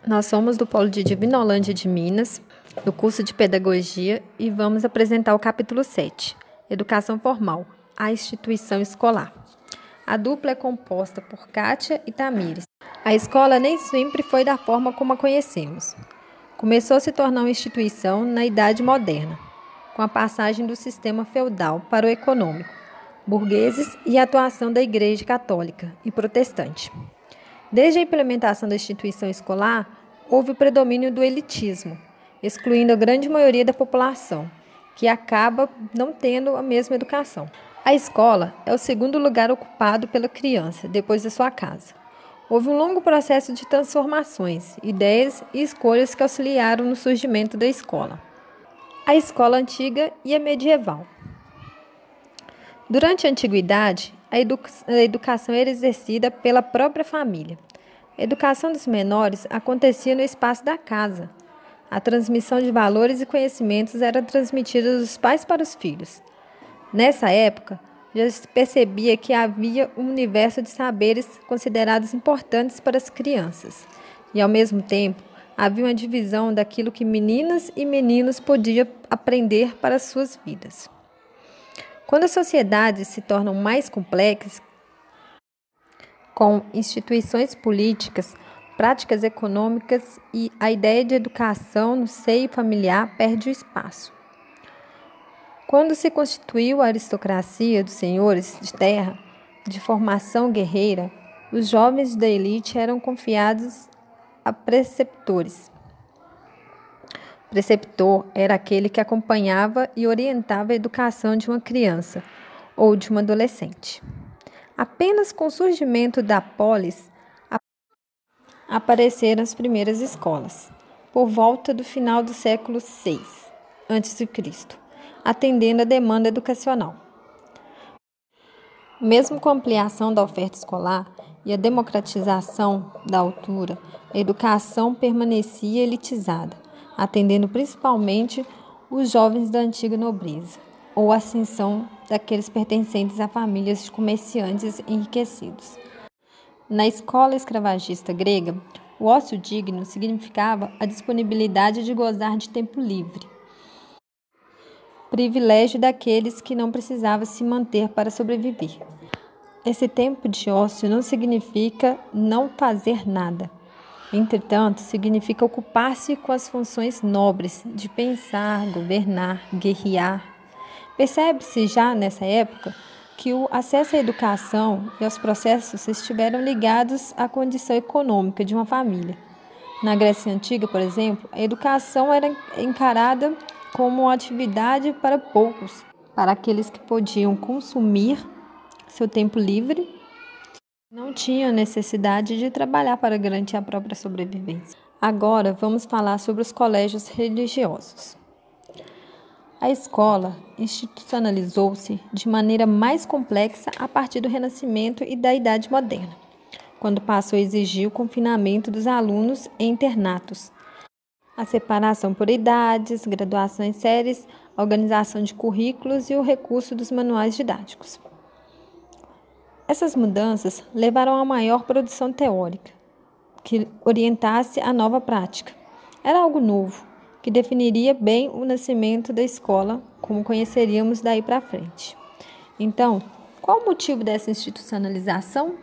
Nós somos do Polo de Divinolândia de Minas, do curso de Pedagogia, e vamos apresentar o capítulo 7, Educação Formal, a instituição escolar. A dupla é composta por Kátia e Tamires. A escola nem sempre foi da forma como a conhecemos. Começou a se tornar uma instituição na Idade Moderna, com a passagem do sistema feudal para o econômico, burgueses e a atuação da Igreja Católica e Protestante. Desde a implementação da instituição escolar, houve o predomínio do elitismo, excluindo a grande maioria da população, que acaba não tendo a mesma educação. A escola é o segundo lugar ocupado pela criança, depois da sua casa. Houve um longo processo de transformações, ideias e escolhas que auxiliaram no surgimento da escola. A escola antiga e a medieval. Durante a antiguidade, a educação era exercida pela própria família. A educação dos menores acontecia no espaço da casa. A transmissão de valores e conhecimentos era transmitida dos pais para os filhos. Nessa época, já se percebia que havia um universo de saberes considerados importantes para as crianças. E, ao mesmo tempo, havia uma divisão daquilo que meninas e meninos podiam aprender para as suas vidas. Quando as sociedades se tornam mais complexas, com instituições políticas, práticas econômicas e a ideia de educação no seio familiar perde o espaço. Quando se constituiu a aristocracia dos senhores de terra, de formação guerreira, os jovens da elite eram confiados a preceptores. O preceptor era aquele que acompanhava e orientava a educação de uma criança ou de um adolescente. Apenas com o surgimento da polis apareceram as primeiras escolas, por volta do final do século VI a.C., atendendo à demanda educacional. Mesmo com a ampliação da oferta escolar e a democratização da altura, a educação permanecia elitizada, atendendo principalmente os jovens da antiga nobreza, ou a ascensão daqueles pertencentes a famílias de comerciantes enriquecidos. Na escola escravagista grega, o ócio digno significava a disponibilidade de gozar de tempo livre, privilégio daqueles que não precisavam se manter para sobreviver. Esse tempo de ócio não significa não fazer nada. Entretanto, significa ocupar-se com as funções nobres de pensar, governar, guerrear. Percebe-se já nessa época que o acesso à educação e aos processos estiveram ligados à condição econômica de uma família. Na Grécia Antiga, por exemplo, a educação era encarada como uma atividade para poucos, para aqueles que podiam consumir seu tempo livre, não tinham necessidade de trabalhar para garantir a própria sobrevivência. Agora vamos falar sobre os colégios religiosos. A escola institucionalizou-se de maneira mais complexa a partir do Renascimento e da Idade Moderna, quando passou a exigir o confinamento dos alunos em internatos, a separação por idades, graduação em séries, a organização de currículos e o recurso dos manuais didáticos. Essas mudanças levaram a maior produção teórica, que orientasse a nova prática. Era algo novo, que definiria bem o nascimento da escola, como conheceríamos daí para frente. Então, qual o motivo dessa institucionalização?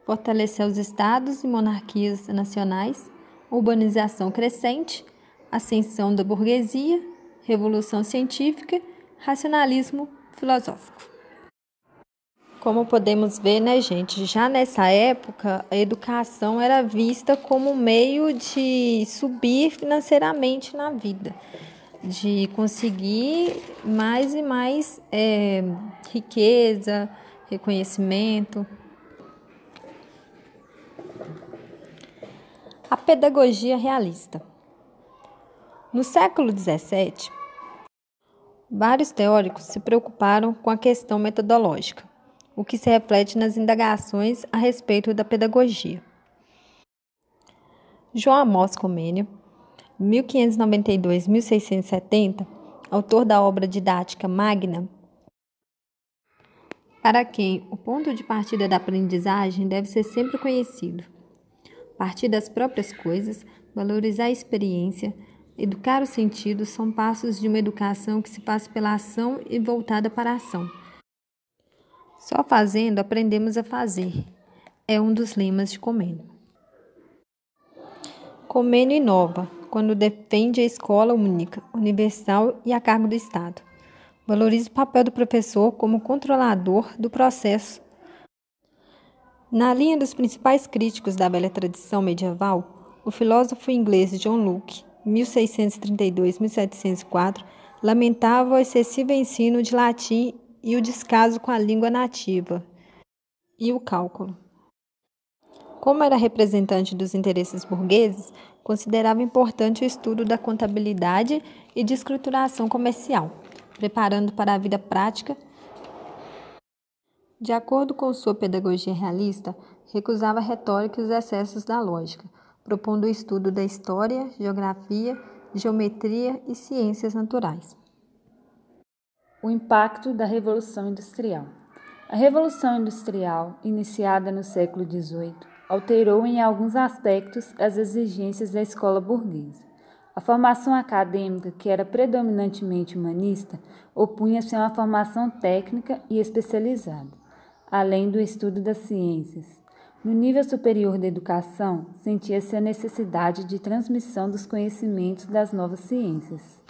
Fortalecer os estados e monarquias nacionais, urbanização crescente, ascensão da burguesia, revolução científica, racionalismo filosófico. Como podemos ver, gente, já nessa época, a educação era vista como um meio de subir financeiramente na vida, de conseguir mais e mais riqueza, reconhecimento. A pedagogia realista. No século XVII, vários teóricos se preocuparam com a questão metodológica, o que se reflete nas indagações a respeito da pedagogia. João Amós Comênio, 1592-1670, autor da obra didática Magna, para quem o ponto de partida da aprendizagem deve ser sempre conhecido. Partir das próprias coisas, valorizar a experiência, educar os sentidos são passos de uma educação que se faz pela ação e voltada para a ação. Só fazendo aprendemos a fazer. É um dos lemas de Comênio. Comênio inova, quando defende a escola única, universal e a cargo do Estado. Valoriza o papel do professor como controlador do processo. Na linha dos principais críticos da velha tradição medieval, o filósofo inglês John Locke, 1632-1704, lamentava o excessivo ensino de latim e o descaso com a língua nativa e o cálculo. Como era representante dos interesses burgueses, considerava importante o estudo da contabilidade e de escrituração comercial, preparando para a vida prática. De acordo com sua pedagogia realista, recusava a retórica e os excessos da lógica, propondo o estudo da história, geografia, geometria e ciências naturais. O impacto da Revolução Industrial. A Revolução Industrial, iniciada no século XVIII, alterou em alguns aspectos as exigências da escola burguesa. A formação acadêmica, que era predominantemente humanista, opunha-se a uma formação técnica e especializada, além do estudo das ciências. No nível superior da educação, sentia-se a necessidade de transmissão dos conhecimentos das novas ciências,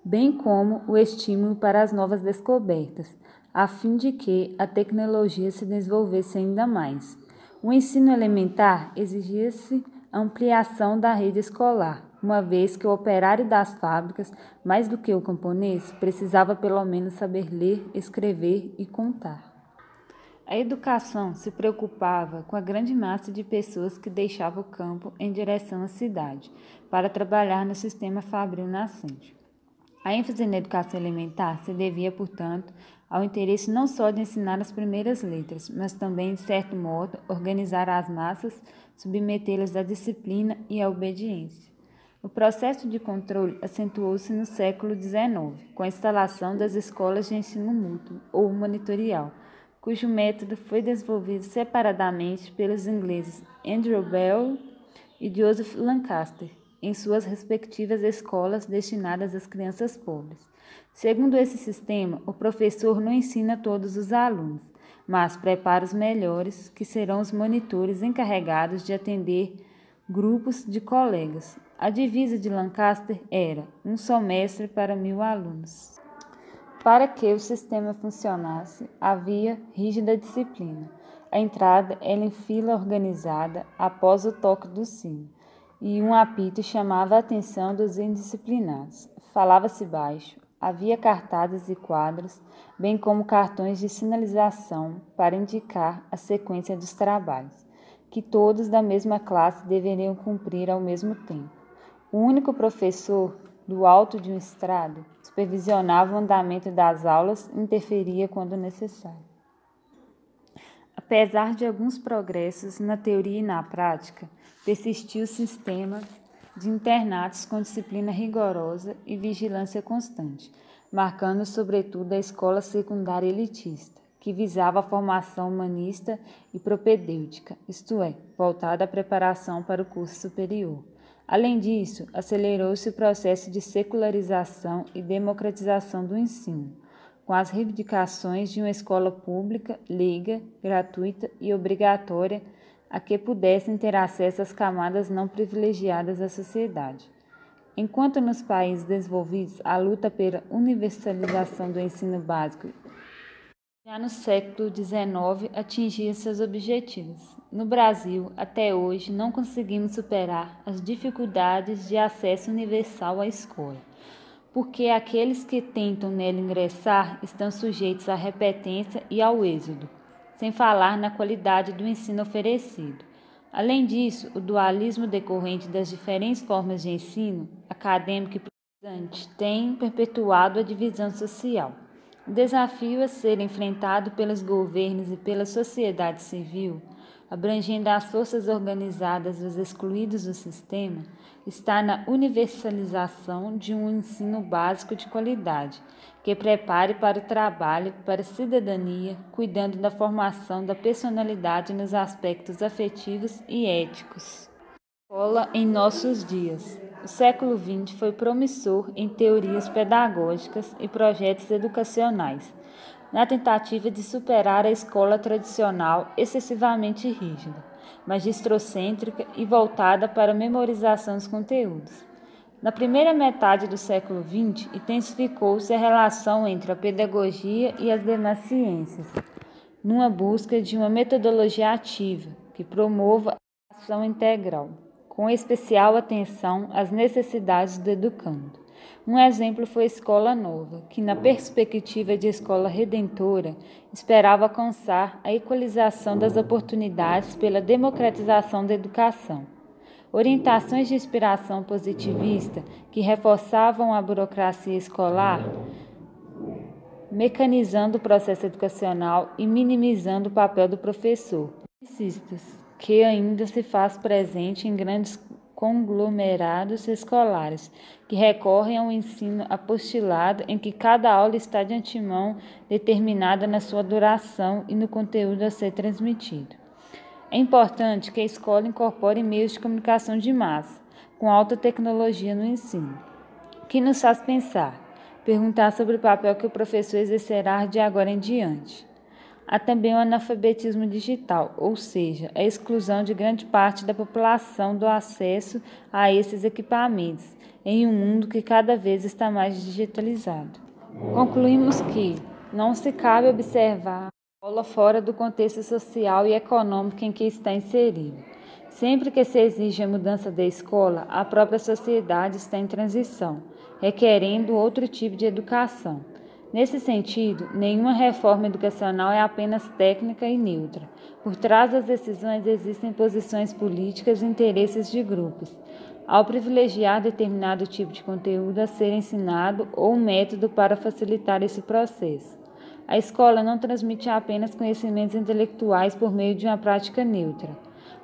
bem como o estímulo para as novas descobertas, a fim de que a tecnologia se desenvolvesse ainda mais. O ensino elementar exigia-se ampliação da rede escolar, uma vez que o operário das fábricas, mais do que o camponês, precisava pelo menos saber ler, escrever e contar. A educação se preocupava com a grande massa de pessoas que deixava o campo em direção à cidade, para trabalhar no sistema fabril nascente. A ênfase na educação elementar se devia, portanto, ao interesse não só de ensinar as primeiras letras, mas também, de certo modo, organizar as massas, submetê-las à disciplina e à obediência. O processo de controle acentuou-se no século XIX, com a instalação das escolas de ensino mútuo, ou monitorial, cujo método foi desenvolvido separadamente pelos ingleses Andrew Bell e Joseph Lancaster, em suas respectivas escolas destinadas às crianças pobres. Segundo esse sistema, o professor não ensina todos os alunos, mas prepara os melhores, que serão os monitores encarregados de atender grupos de colegas. A divisa de Lancaster era um só mestre para 1000 alunos. Para que o sistema funcionasse, havia rígida disciplina. A entrada era em fila organizada após o toque do sino, e um apito chamava a atenção dos indisciplinados. Falava-se baixo, havia cartazes e quadros, bem como cartões de sinalização para indicar a sequência dos trabalhos, que todos da mesma classe deveriam cumprir ao mesmo tempo. O único professor, do alto de um estrado, supervisionava o andamento das aulas e interferia quando necessário. Apesar de alguns progressos na teoria e na prática, persistiu o sistema de internatos com disciplina rigorosa e vigilância constante, marcando sobretudo a escola secundária elitista, que visava a formação humanista e propedêutica, isto é, voltada à preparação para o curso superior. Além disso, acelerou-se o processo de secularização e democratização do ensino, com as reivindicações de uma escola pública, leiga, gratuita e obrigatória, a que pudessem ter acesso as camadas não privilegiadas da sociedade. Enquanto nos países desenvolvidos a luta pela universalização do ensino básico já no século XIX atingia seus objetivos. No Brasil, até hoje, não conseguimos superar as dificuldades de acesso universal à escola, porque aqueles que tentam nela ingressar estão sujeitos à repetência e ao êxodo, sem falar na qualidade do ensino oferecido. Além disso, o dualismo decorrente das diferentes formas de ensino, acadêmico e profissional, tem perpetuado a divisão social. O desafio a ser enfrentado pelos governos e pela sociedade civil abrangendo as forças organizadas dos excluídos do sistema, está na universalização de um ensino básico de qualidade, que prepare para o trabalho, para a cidadania, cuidando da formação da personalidade nos aspectos afetivos e éticos. Escola em nossos dias. O século XX foi promissor em teorias pedagógicas e projetos educacionais, na tentativa de superar a escola tradicional excessivamente rígida, magistrocêntrica e voltada para a memorização dos conteúdos. Na primeira metade do século XX, intensificou-se a relação entre a pedagogia e as demais ciências, numa busca de uma metodologia ativa que promova a ação integral, com especial atenção às necessidades do educando. Um exemplo foi a Escola Nova, que, na perspectiva de escola redentora, esperava alcançar a equalização das oportunidades pela democratização da educação. Orientações de inspiração positivista que reforçavam a burocracia escolar, mecanizando o processo educacional e minimizando o papel do professor. Que ainda se faz presente em grandes conglomerados escolares, que recorrem ao ensino apostilado em que cada aula está de antemão determinada na sua duração e no conteúdo a ser transmitido. É importante que a escola incorpore meios de comunicação de massa, com alta tecnologia no ensino, que nos faz perguntar sobre o papel que o professor exercerá de agora em diante. Há também o analfabetismo digital, ou seja, a exclusão de grande parte da população do acesso a esses equipamentos, em um mundo que cada vez está mais digitalizado. Concluímos que não se cabe observar a escola fora do contexto social e econômico em que está inserido. Sempre que se exige a mudança da escola, a própria sociedade está em transição, requerendo outro tipo de educação. Nesse sentido, nenhuma reforma educacional é apenas técnica e neutra. Por trás das decisões existem posições políticas e interesses de grupos, ao privilegiar determinado tipo de conteúdo a ser ensinado ou método para facilitar esse processo. A escola não transmite apenas conhecimentos intelectuais por meio de uma prática neutra,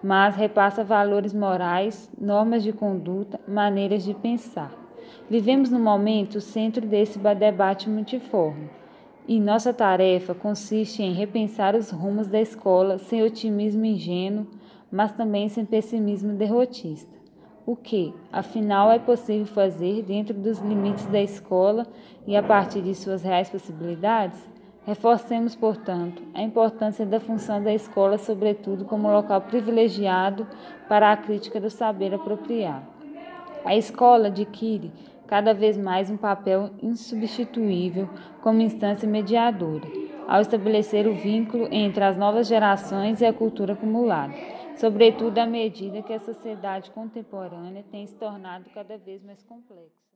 mas repassa valores morais, normas de conduta, maneiras de pensar. Vivemos no momento o centro desse debate multiforme, e nossa tarefa consiste em repensar os rumos da escola sem otimismo ingênuo, mas também sem pessimismo derrotista. O que, afinal, é possível fazer dentro dos limites da escola e a partir de suas reais possibilidades? Reforcemos, portanto, a importância da função da escola, sobretudo como local privilegiado para a crítica do saber apropriado. A escola adquire cada vez mais um papel insubstituível como instância mediadora, ao estabelecer o vínculo entre as novas gerações e a cultura acumulada, sobretudo à medida que a sociedade contemporânea tem se tornado cada vez mais complexa.